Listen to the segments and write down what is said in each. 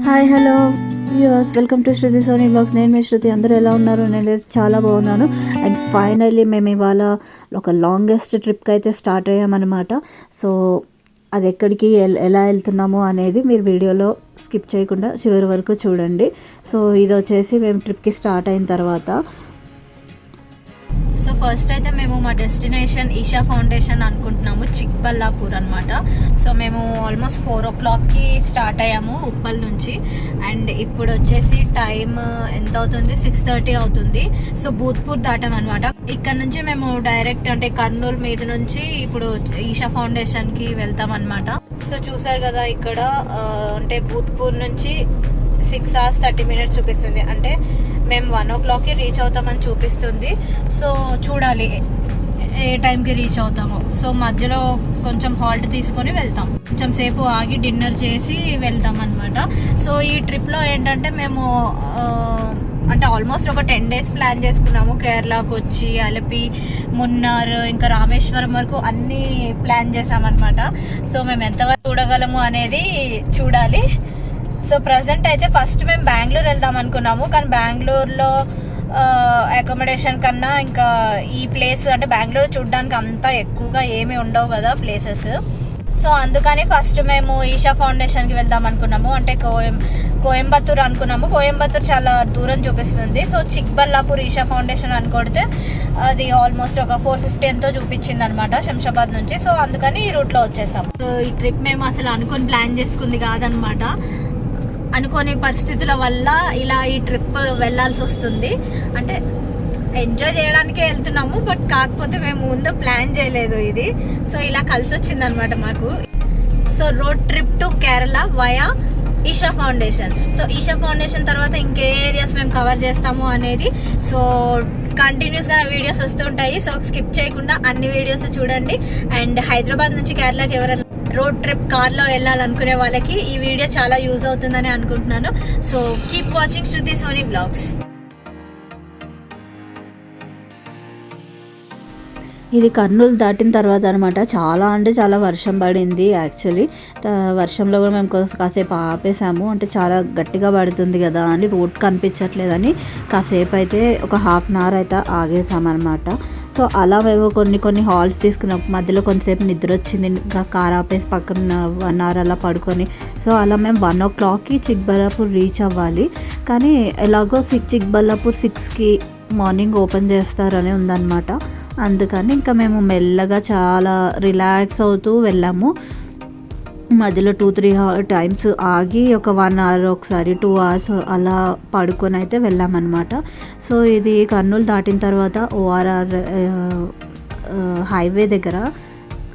Hi hello viewers, welcome to Shruti Soni blogs. నేను మీ శృతి. అందరూ ఎలా ఉన్నారు? నేను చాలా బాగున్నాను. అండ్ ఫైనల్లీ మేము ఇవాళ ఒక లాంగెస్ట్ ట్రిప్కి అయితే స్టార్ట్ అయ్యామన్నమాట. సో అది ఎక్కడికి ఎలా వెళ్తున్నాము అనేది మీరు వీడియోలో స్కిప్ చేయకుండా చివరి వరకు చూడండి. సో ఇది వచ్చేసి మేము ట్రిప్కి స్టార్ట్ అయిన తర్వాత ఫస్ట్ అయితే మేము మా డెస్టినేషన్ ఈషా ఫౌండేషన్ అనుకుంటున్నాము, చిక్బల్లాపూర్ అనమాట. సో మేము ఆల్మోస్ట్ 4 o'clockకి స్టార్ట్ అయ్యాము ఉప్పల్ నుంచి. అండ్ ఇప్పుడు వచ్చేసి టైం ఎంత అవుతుంది? 6:30 అవుతుంది. సో భూత్పూర్ దాటాం అనమాట. ఇక్కడ నుంచి మేము డైరెక్ట్ అంటే కర్నూలు మీద నుంచి ఇప్పుడు ఈషా ఫౌండేషన్కి వెళ్తాం అనమాట. సో చూసారు కదా ఇక్కడ అంటే భూత్పూర్ నుంచి 6 hours 30 minutes చూపిస్తుంది. అంటే మేము 1 o'clockకి రీచ్ అవుతామని చూపిస్తుంది. సో చూడాలి ఏ టైంకి రీచ్ అవుతామో. సో మధ్యలో కొంచెం హాల్ట్ తీసుకొని వెళ్తాం, కొంచెం సేపు ఆగి డిన్నర్ చేసి వెళ్తాం అనమాట. సో ఈ ట్రిప్లో ఏంటంటే మేము అంటే ఆల్మోస్ట్ ఒక 10 days ప్లాన్ చేసుకున్నాము. కేరళకు వచ్చి అలపి, మున్నార్, ఇంకా రామేశ్వరం వరకు అన్నీ ప్లాన్ చేసామన్నమాట. సో మేము ఎంతవరకు చూడగలము అనేది చూడాలి. సో ప్రజెంట్ అయితే ఫస్ట్ మేము బెంగళూరు వెళ్దాం అనుకున్నాము, కానీ బెంగళూరులో అకామిడేషన్ కన్నా ఇంకా ఈ ప్లేస్ అంటే బెంగళూరు చూడడానికి అంతా ఎక్కువగా ఏమీ ఉండవు కదా ప్లేసెస్. సో అందుకని ఫస్ట్ మేము ఈషా ఫౌండేషన్కి వెళ్దాం అనుకున్నాము. అంటే కోయంబత్తూర్ అనుకున్నాము. కోయంబత్తూర్ చాలా దూరం చూపిస్తుంది. సో చిక్బల్లాపూర్ ఈషా ఫౌండేషన్ అనుకొడితే అది ఆల్మోస్ట్ ఒక 450 ఎంతో చూపించింది అనమాట శంషాబాద్ నుంచి. సో అందుకని ఈ రూట్లో వచ్చేసాము. సో ఈ ట్రిప్ మేము అసలు అనుకొని ప్లాన్ చేసుకుంది కాదనమాట. అనుకోని పరిస్థితుల వల్ల ఇలా ఈ ట్రిప్ వెళ్ళాల్సి వస్తుంది. అంటే ఎంజాయ్ చేయడానికే వెళ్తున్నాము, బట్ కాకపోతే మేము ముందు ప్లాన్ చేయలేదు ఇది. సో ఇలా కలిసి వచ్చింది అనమాట మాకు. So road trip to Kerala via Isha foundation. So Isha foundation తర్వాత ఇంకే ఏరియాస్ మేము కవర్ చేస్తాము అనేది సో కంటిన్యూస్గా వీడియోస్ వస్తుంటాయి. సో స్కిప్ చేయకుండా అన్ని వీడియోస్ చూడండి. అండ్ హైదరాబాద్ నుంచి కేరళకి ఎవరైనా రోడ్ ట్రిప్ కార్లో వెళ్ళాలనుకునే వాళ్ళకి ఈ వీడియో చాలా యూజ్ అవుతుందని అనుకుంటున్నాను. సో కీప్ వాచింగ్ శృతి సోనీ బ్లాగ్స్. ఇది కర్నూలు దాటిన తర్వాత అనమాట. చాలా అంటే చాలా వర్షం పడింది. యాక్చువల్లీ వర్షంలో కూడా మేము కాసేపు ఆపేసాము. అంటే చాలా గట్టిగా పడుతుంది కదా అని, రోడ్ కనిపించట్లేదని కాసేపు అయితే ఒక 1/2 hour అయితే ఆగేసామన్నమాట. సో అలా మేము కొన్ని హాల్స్ తీసుకున్నాం. మధ్యలో కొంతసేపు నిద్ర వచ్చింది, ఇంకా కార్ ఆపేసి పక్కన 1 hour అలా పడుకొని. సో అలా మేము 1 o'clockకి చిక్బల్లాపూర్ రీచ్ అవ్వాలి. కానీ ఎలాగో చిక్బల్లాపూర్ 6కి మార్నింగ్ ఓపెన్ చేస్తారని ఉందన్నమాట. అందుకని ఇంకా మేము మెల్లగా చాలా రిలాక్స్ అవుతూ వెళ్ళాము. మధ్యలో 2-3 times ఆగి ఒక 1 hour ఒకసారి 2 hours అలా పడుకొని అయితే వెళ్ళామన్నమాట. సో ఇది కర్నూలు దాటిన తర్వాత ORR హైవే దగ్గర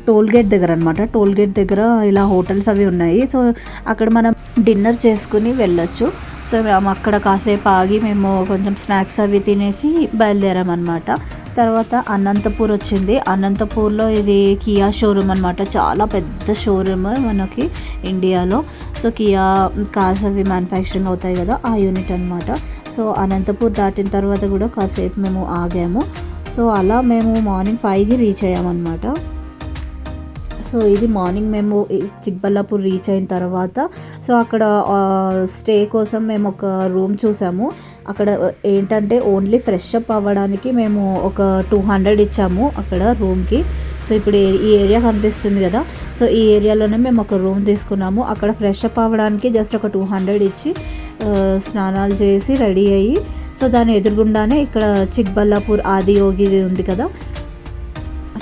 టోల్ గేట్ దగ్గర అనమాట. టోల్ గేట్ దగ్గర ఇలా హోటల్స్ అవి ఉన్నాయి. సో అక్కడ మనం డిన్నర్ చేసుకుని వెళ్ళొచ్చు. సో మేము అక్కడ కాసేపు ఆగి మేము కొంచెం స్నాక్స్ అవి తినేసి బయలుదేరామన్నమాట. తర్వాత అనంతపూర్ వచ్చింది. అనంతపూర్లో ఇది కియా షోరూమ్ అనమాట. చాలా పెద్ద షోరూమ్ మనకి ఇండియాలో. సో కియా కార్స్ అవి మ్యానుఫ్యాక్చరింగ్ అవుతాయి కదా, ఆ యూనిట్ అనమాట. సో అనంతపూర్ దాటిన తర్వాత కూడా కాసేపు మేము ఆగాము. సో అలా మేము మార్నింగ్ 5కి రీచ్ అయ్యామన్నమాట. సో ఇది మార్నింగ్ మేము చిక్బల్లాపూర్ రీచ్ అయిన తర్వాత సో అక్కడ స్టే కోసం మేము ఒక రూమ్ చూసాము. అక్కడ ఏంటంటే ఓన్లీ ఫ్రెష్ అప్ అవ్వడానికి మేము ఒక 200 ఇచ్చాము అక్కడ రూమ్కి. సో ఇప్పుడు ఈ ఏరియా కనిపిస్తుంది కదా, సో ఈ ఏరియాలోనే మేము ఒక రూమ్ తీసుకున్నాము. అక్కడ ఫ్రెష్ అప్ అవ్వడానికి జస్ట్ ఒక 200 ఇచ్చి స్నానాలు చేసి రెడీ అయ్యి, సో దాని ఎదురుగుండానే ఇక్కడ చిక్బల్లాపూర్ ఆదియోగి ఉంది కదా,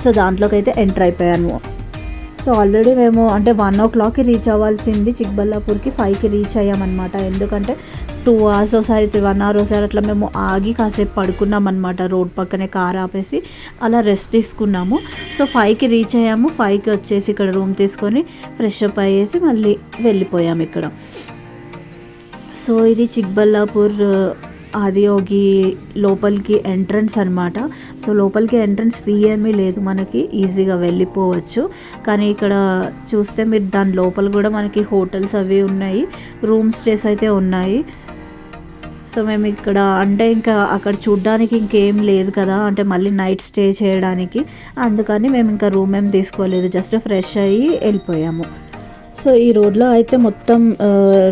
సో దాంట్లోకి అయితే ఎంటర్ అయిపోయాను. సో ఆల్రెడీ మేము అంటే 1 o'clockకి రీచ్ అవ్వాల్సింది చిక్బల్లాపూర్కి 5కి రీచ్ అయ్యామన్నమాట. ఎందుకంటే 2 hours ఒకసారి 1 hour ఒకసారి అట్లా మేము ఆగి కాసేపు పడుకున్నాం అనమాట. రోడ్ పక్కనే కార్ ఆపేసి అలా రెస్ట్ తీసుకున్నాము. సో 5కి రీచ్ అయ్యాము. 5కి వచ్చేసి ఇక్కడ రూమ్ తీసుకొని ఫ్రెష్ అప్ అయ్యేసి మళ్ళీ వెళ్ళిపోయాము ఇక్కడ. సో ఇది చిక్బల్లాపూర్ ఆదియోగి లోపలికి ఎంట్రన్స్ అనమాట. సో లోపలికి ఎంట్రన్స్ ఫీ ఏమీ లేదు, మనకి ఈజీగా వెళ్ళిపోవచ్చు. కానీ ఇక్కడ చూస్తే మీరు దాని లోపల కూడా మనకి హోటల్స్ అవి ఉన్నాయి, రూమ్ స్టేస్ అయితే ఉన్నాయి. సో మేము ఇక్కడ అంటే ఇంకా అక్కడ చూడ్డానికి ఇంకేం లేదు కదా, అంటే మళ్ళీ నైట్ స్టే చేయడానికి. అందుకని మేము ఇంకా రూమ్ ఏం తీసుకోలేదు, జస్ట్ ఫ్రెష్ అయ్యి వెళ్ళిపోయాము. సో ఈ రోడ్లో అయితే మొత్తం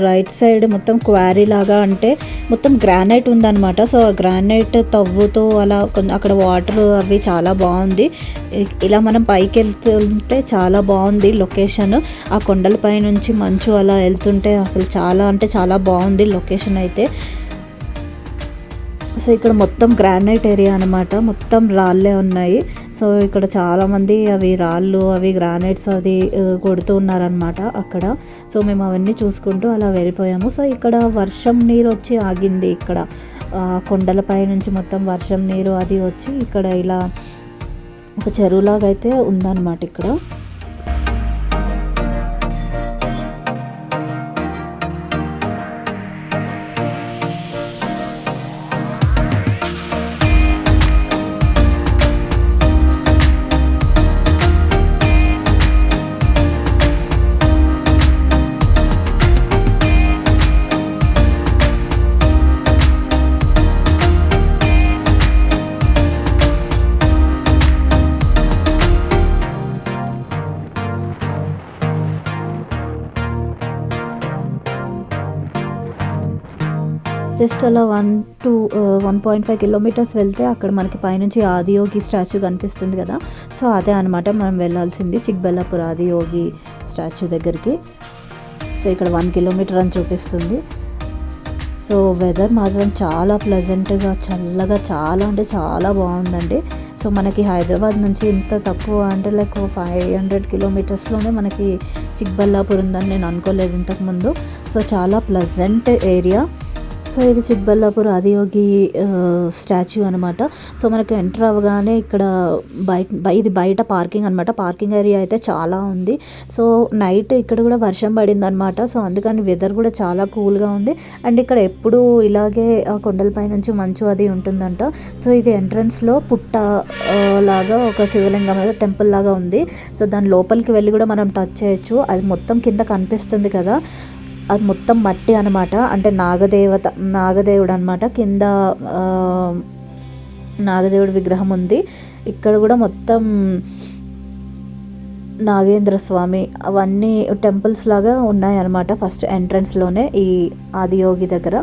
రైట్ సైడ్ మొత్తం క్వారీ లాగా, అంటే మొత్తం గ్రానైట్ ఉందన్నమాట. సో ఆ గ్రానైట్ తవ్వుతో అలా అక్కడ వాటర్ అవి చాలా బాగుంది. ఇలా మనం పైకి వెళ్తుంటే చాలా బాగుంది లొకేషన్. ఆ కొండలపై నుంచి మంచు అలా వెళ్తుంటే అసలు చాలా అంటే చాలా బాగుంది లొకేషన్ అయితే. సో ఇక్కడ మొత్తం గ్రానైట్ ఏరియా అనమాట, మొత్తం రాళ్ళే ఉన్నాయి. సో ఇక్కడ చాలామంది అవి రాళ్ళు అవి గ్రానైట్స్ అది కొడుతూ ఉన్నారనమాట అక్కడ. సో మేము అవన్నీ చూసుకుంటూ అలా వెళ్ళిపోయాము. సో ఇక్కడ వర్షం నీరు వచ్చి ఆగింది. ఇక్కడ కొండలపై నుంచి మొత్తం వర్షం నీరు అది వచ్చి ఇక్కడ ఇలా ఒక చెరువులాగా అయితే ఉందన్నమాట ఇక్కడ. జస్ట్ అలా 1.5 కిలోమీటర్స్ వెళ్తే అక్కడ మనకి పైనుంచి ఆదియోగి స్టాచ్యూ కనిపిస్తుంది కదా. సో అదే అనమాట మనం వెళ్ళాల్సింది, చిక్బల్లాపూర్ ఆదియోగి స్టాచ్యూ దగ్గరికి. సో ఇక్కడ 1 కిలోమీటర్ అని చూపిస్తుంది. సో వెదర్ మాత్రం చాలా ప్లెజెంట్గా చల్లగా చాలా అంటే చాలా బాగుందండి. సో మనకి హైదరాబాద్ నుంచి ఇంత తక్కువ అంటే లైక్ 500 కిలోమీటర్స్లోనే మనకి చిక్బల్లాపూర్ ఉందని నేను అనుకోలేదు ఇంతకుముందు. సో చాలా ప్లెజెంట్ ఏరియా. సో ఇది చిక్బల్లాపూర్ ఆదియోగి స్టాచ్యూ అనమాట. సో మనకు ఎంటర్ అవ్వగానే ఇక్కడ ఇది బయట పార్కింగ్ అనమాట. పార్కింగ్ ఏరియా అయితే చాలా ఉంది. సో నైట్ ఇక్కడ కూడా వర్షం పడింది అనమాట. సో అందుకని వెదర్ కూడా చాలా కూల్గా ఉంది. అండ్ ఇక్కడ ఎప్పుడూ ఇలాగే కొండలపై నుంచి మంచు అది ఉంటుందంట. సో ఇది ఎంట్రన్స్లో పుట్ట లాగా ఒక శివలింగం టెంపుల్ లాగా ఉంది. సో దాని లోపలికి వెళ్ళి కూడా మనం టచ్ చేయొచ్చు. అది మొత్తం కింద కనిపిస్తుంది కదా, అది మొత్తం మట్టి అనమాట. అంటే నాగదేవుడు అనమాట. కింద నాగదేవుడి విగ్రహం ఉంది. ఇక్కడ కూడా మొత్తం నాగేంద్ర స్వామి అవన్నీ టెంపుల్స్ లాగా ఉన్నాయన్నమాట ఫస్ట్ ఎంట్రన్స్లోనే ఈ ఆదియోగి దగ్గర.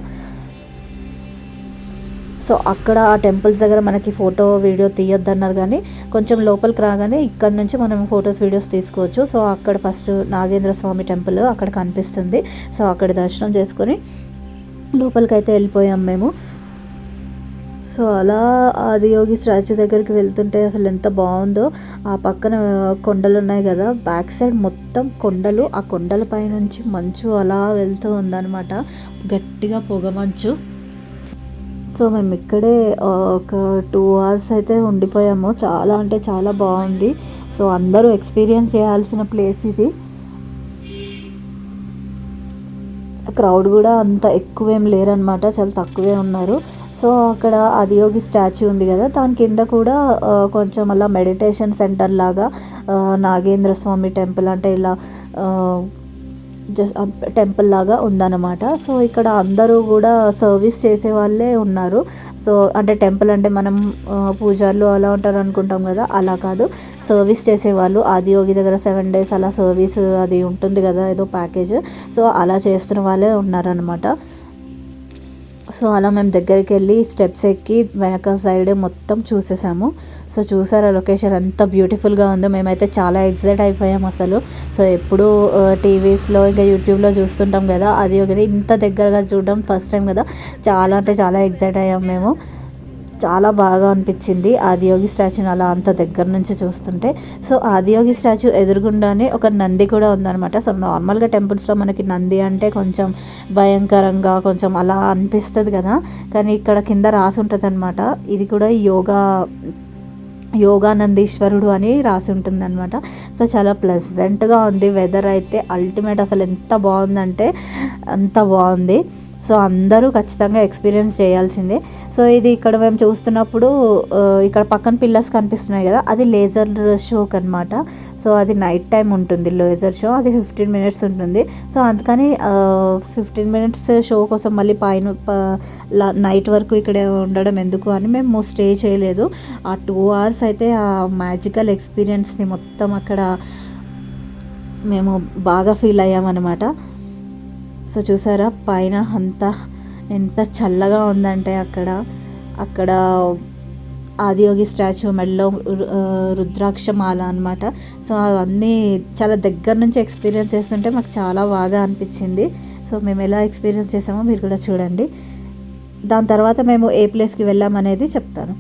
సో అక్కడ ఆ టెంపుల్స్ దగ్గర మనకి ఫోటో వీడియో తీయొద్దన్నారు, కానీ కొంచెం లోపలికి రాగానే ఇక్కడ నుంచి మనం ఫొటోస్ వీడియోస్ తీసుకోవచ్చు. సో అక్కడ ఫస్ట్ నాగేంద్ర స్వామి టెంపుల్ అక్కడ కనిపిస్తుంది. సో అక్కడ దర్శనం చేసుకొని లోపలికి అయితే వెళ్ళిపోయాం మేము. సో అలా ఆదియోగి స్టాచ్యూ దగ్గరికి వెళ్తుంటే అసలు ఎంత బాగుందో. ఆ పక్కన కొండలు ఉన్నాయి కదా, బ్యాక్ సైడ్ మొత్తం కొండలు, ఆ కొండలపై నుంచి మంచు అలా వెళ్తూ ఉందన్నమాట, గట్టిగా పొగ మంచు. సో మేము ఇక్కడే ఒక 2 hours అయితే ఉండిపోయాము. చాలా అంటే చాలా బాగుంది. సో అందరూ ఎక్స్పీరియన్స్ చేయాల్సిన ప్లేస్ ఇది. క్రౌడ్ కూడా అంత ఎక్కువేం లేరనమాట, చాలా తక్కువే ఉన్నారు. సో అక్కడ ఆదియోగి స్టాచ్యూ ఉంది కదా, దాని కింద కూడా కొంచెం అలా మెడిటేషన్ సెంటర్ లాగా నాగేంద్ర స్వామి టెంపుల్ అంటే ఇలా జస్ట్ టెంపుల్ లాగా ఉందన్నమాట. సో ఇక్కడ అందరూ కూడా సర్వీస్ చేసే వాళ్ళే ఉన్నారు. సో అంటే టెంపుల్ అంటే మనం పూజారులు అలా ఉంటారు అనుకుంటాం కదా, అలా కాదు, సర్వీస్ చేసేవాళ్ళు. ఆదియోగి దగ్గర 7 days అలా సర్వీస్ అది ఉంటుంది కదా, ఏదో ప్యాకేజ్. సో అలా చేస్తున్న వాళ్ళే ఉన్నారనమాట. సో అలా మేము దగ్గరికి వెళ్ళి స్టెప్స్ ఎక్కి వెనక సైడ్ మొత్తం చూసేసాము. సో చూసారా లొకేషన్ ఎంత బ్యూటిఫుల్గా ఉందో. మేమైతే చాలా ఎక్సైట్ అయిపోయాం అసలు. సో ఎప్పుడు టీవీస్లో ఇంకా యూట్యూబ్లో చూస్తుంటాం కదా, అది ఒకటి ఇంత దగ్గరగా చూడడం ఫస్ట్ టైం కదా, చాలా అంటే చాలా ఎక్సైట్ అయ్యాం మేము. చాలా బాగా అనిపించింది ఆదియోగి స్టాచ్యూని అలా అంత దగ్గర నుంచి చూస్తుంటే. సో ఆదియోగి స్టాచ్యూ ఎదురుగుండానే ఒక నంది కూడా ఉందన్నమాట. సో నార్మల్గా టెంపుల్స్లో మనకి నంది అంటే కొంచెం భయంకరంగా కొంచెం అలా అనిపిస్తుంది కదా, కానీ ఇక్కడ కింద రాసి ఉంటుంది అనమాట, ఇది కూడా యోగానందీశ్వరుడు అని రాసి ఉంటుంది అనమాట. సో చాలా ప్లెజెంట్గా ఉంది. వెదర్ అయితే అల్టిమేట్, అసలు ఎంత బాగుందంటే అంత బాగుంది. సో అందరూ ఖచ్చితంగా ఎక్స్పీరియన్స్ చేయాల్సిందే. సో ఇది ఇక్కడ మేము చూస్తున్నప్పుడు ఇక్కడ పక్కన పిల్లర్స్ కనిపిస్తున్నాయి కదా, అది లేజర్ షోక్ అనమాట. సో అది నైట్ టైం ఉంటుంది లేజర్ షో, అది 15 minutes ఉంటుంది. సో అందుకని 15 minutes షో కోసం మళ్ళీ పైన నైట్ వరకు ఇక్కడ ఉండడం ఎందుకు అని మేము స్టే చేయలేదు. ఆ 2 hours అయితే ఆ మ్యాజికల్ ఎక్స్పీరియన్స్ని మొత్తం అక్కడ మేము బాగా ఫీల్ అయ్యామన్నమాట. సో చూసారా పైన అంతా ఎంత చల్లగా ఉందంటే అక్కడ ఆదియోగి స్టాచ్యూ మెడలో రుద్రాక్ష మాల అనమాట. సో అవన్నీ చాలా దగ్గర నుంచి ఎక్స్పీరియన్స్ చేస్తుంటే మాకు చాలా బాగా అనిపించింది. సో మేము ఎలా ఎక్స్పీరియన్స్ చేసామో మీరు కూడా చూడండి. దాని తర్వాత మేము ఏ ప్లేస్కి వెళ్ళామనేది చెప్తాను.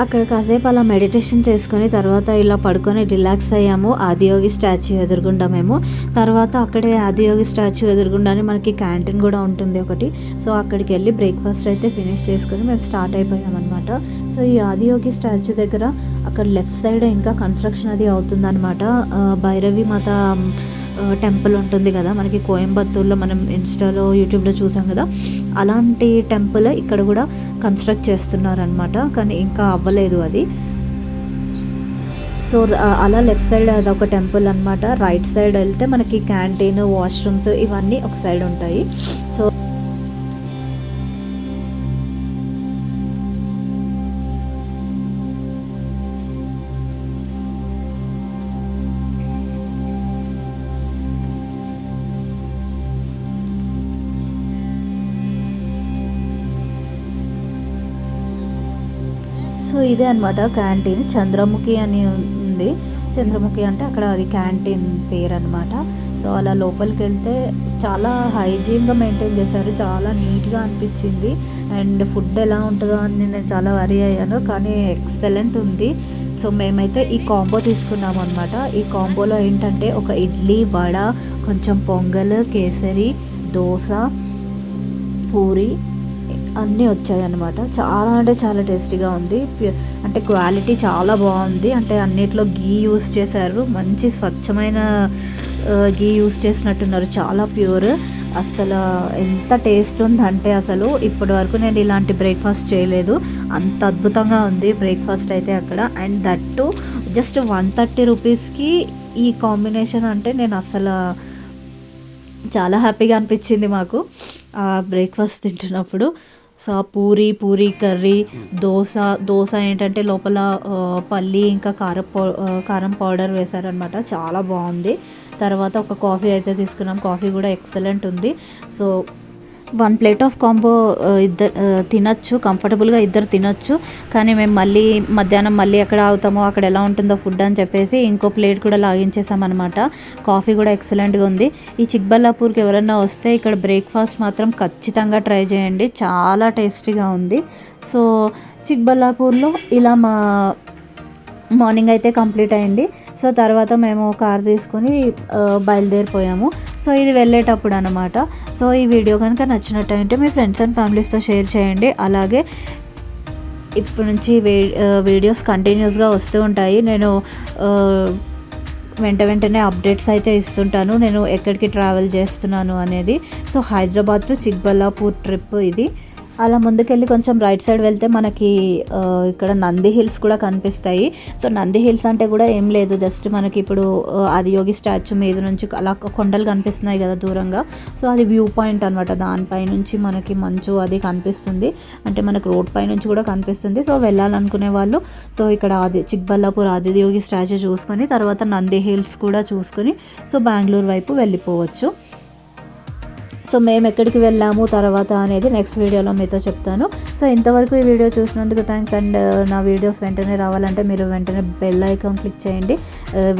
అక్కడ కాసేపు అలా మెడిటేషన్ చేసుకొని తర్వాత ఇలా పడుకొని రిలాక్స్ అయ్యాము ఆదియోగి స్టాచ్యూ ఎదురుగుండా మేము. తర్వాత అక్కడే ఆదియోగి స్టాచ్యూ ఎదురుగుండానే మనకి క్యాంటీన్ కూడా ఉంటుంది ఒకటి. సో అక్కడికి వెళ్ళి బ్రేక్ఫాస్ట్ అయితే ఫినిష్ చేసుకొని మేము స్టార్ట్ అయిపోయామన్నమాట. సో ఈ ఆదియోగి స్టాచ్యూ దగ్గర అక్కడ లెఫ్ట్ సైడ్ ఇంకా కన్స్ట్రక్షన్ అది అవుతుందన్నమాట. భైరవి మాత టెంపుల్ ఉంటుంది కదా మనకి కోయంబత్తూర్లో, మనం ఇన్స్టాలో యూట్యూబ్లో చూసాం కదా, అలాంటి టెంపుల్ ఇక్కడ కూడా కన్స్ట్రక్ట్ చేస్తున్నారనమాట. కానీ ఇంకా అవ్వలేదు అది. సో అలా లెఫ్ట్ సైడ్ అదొక టెంపుల్ అనమాట. రైట్ సైడ్ వెళ్తే మనకి క్యాంటీన్, వాష్రూమ్స్ ఇవన్నీ ఒక సైడ్ ఉంటాయి. సో సో ఇదే అనమాట క్యాంటీన్. చంద్రముఖి అని ఉంది. చంద్రముఖి అంటే అక్కడ అది క్యాంటీన్ పేరు అనమాట. సో అలా లోపలికి వెళ్తే చాలా హైజీన్గా మెయింటైన్ చేశారు, చాలా నీట్గా అనిపించింది. అండ్ ఫుడ్ ఎలా ఉంటుందో అని నేను చాలా వరీ అయ్యాను, కానీ ఎక్సలెంట్ ఉంది. సో మేమైతే ఈ కాంబో తీసుకున్నాము అనమాట. ఈ కాంబోలో ఏంటంటే ఒక ఇడ్లీ, వడ, కొంచెం పొంగల్, కేసరి, దోశ, పూరి అన్నీ వచ్చాయన్నమాట. చాలా అంటే చాలా టేస్టీగా ఉంది. అంటే క్వాలిటీ చాలా బాగుంది. అంటే అన్నిట్లో గీ యూస్ చేశారు, మంచి స్వచ్ఛమైన గీ యూస్ చేసినట్టున్నారు, చాలా ప్యూర్. అసలు ఎంత టేస్ట్ ఉందంటే అసలు ఇప్పటి వరకు నేను ఇలాంటి బ్రేక్ఫాస్ట్ చేయలేదు, అంత అద్భుతంగా ఉంది బ్రేక్ఫాస్ట్ అయితే అక్కడ. అండ్ దట్టు జస్ట్ 130 రూపీస్కి ఈ కాంబినేషన్ అంటే నేను అసలు చాలా హ్యాపీగా అనిపించింది మాకు బ్రేక్ఫాస్ట్ తింటున్నప్పుడు. సో పూరి కర్రీ, దోశ ఏంటంటే లోపల పల్లి ఇంకా కారం పౌడర్ వేశారనమాట, చాలా బాగుంది. తర్వాత ఒక కాఫీ అయితే తీసుకున్నాం, కాఫీ కూడా ఎక్సలెంట్ ఉంది. సో 1 ప్లేట్ ఆఫ్ కాంబో తినొచ్చు, కంఫర్టబుల్గా ఇద్దరు తినొచ్చు. కానీ మేము మళ్ళీ మధ్యాహ్నం మళ్ళీ ఎక్కడ ఆగుతామో అక్కడ ఎలా ఉంటుందో ఫుడ్ అని చెప్పేసి ఇంకో ప్లేట్ కూడా లాగించేసామన్నమాట. కాఫీ కూడా ఎక్సలెంట్గా ఉంది. ఈ చిక్బల్లాపూర్కి ఎవరన్నా వస్తే ఇక్కడ బ్రేక్ఫాస్ట్ మాత్రం ఖచ్చితంగా ట్రై చేయండి, చాలా టేస్టీగా ఉంది. సో చిక్బల్లాపూర్లో ఇలా మా మార్నింగ్ అయితే కంప్లీట్ అయింది. సో తర్వాత మేము కార్ తీసుకొని బయలుదేరిపోయాము. సో ఇది వెళ్ళేటప్పుడు అనమాట. సో ఈ వీడియో కనుక నచ్చినట్టయితే మీ ఫ్రెండ్స్ అండ్ ఫ్యామిలీస్తో షేర్ చేయండి. అలాగే ఇప్పటి నుంచి వీడియోస్ కంటిన్యూస్గా వస్తూ ఉంటాయి. నేను వెంటనే అప్డేట్స్ అయితే ఇస్తుంటాను, నేను ఎక్కడికి ట్రావెల్ చేస్తున్నాను అనేది. So Hyderabad to Chikballapur trip ఇది. అలా ముందుకెళ్ళి కొంచెం రైట్ సైడ్ వెళ్తే మనకి ఇక్కడ నంది హిల్స్ కూడా కనిపిస్తాయి. సో నంది హిల్స్ అంటే కూడా ఏం లేదు, జస్ట్ మనకి ఇప్పుడు ఆదియోగి స్టాచ్యూ మీద నుంచి అలా కొండలు కనిపిస్తున్నాయి కదా దూరంగా. సో అది వ్యూ పాయింట్ అనమాట. దానిపై నుంచి మనకి మంచు అది కనిపిస్తుంది, అంటే మనకు రోడ్ పై నుంచి కూడా కనిపిస్తుంది. సో వెళ్ళాలనుకునే వాళ్ళు సో ఇక్కడ చిక్బల్లాపూర్ ఆదియోగి స్టాచ్యూ చూసుకొని తర్వాత నంది హిల్స్ కూడా చూసుకొని సో బెంగళూరు వైపు వెళ్ళిపోవచ్చు. సో మేము ఎక్కడికి వెళ్ళాము తర్వాత అనేది నెక్స్ట్ వీడియోలో మీతో చెప్తాను. సో ఇంతవరకు ఈ వీడియో చూసినందుకు థ్యాంక్స్. అండ్ నా వీడియోస్ వెంటనే రావాలంటే మీరు వెంటనే బెల్ ఐకాన్ క్లిక్ చేయండి,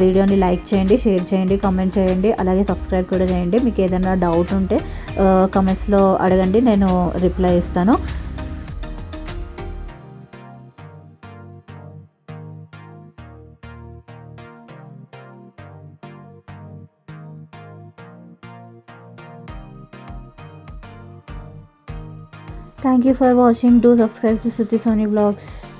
వీడియోని లైక్ చేయండి, షేర్ చేయండి, కామెంట్ చేయండి, అలాగే సబ్స్క్రైబ్ కూడా చేయండి. మీకు ఏదైనా డౌట్ ఉంటే కామెంట్స్లో అడగండి, నేను రిప్లై ఇస్తాను. Thank you for watching. Do subscribe to Suti Soni Vlogs.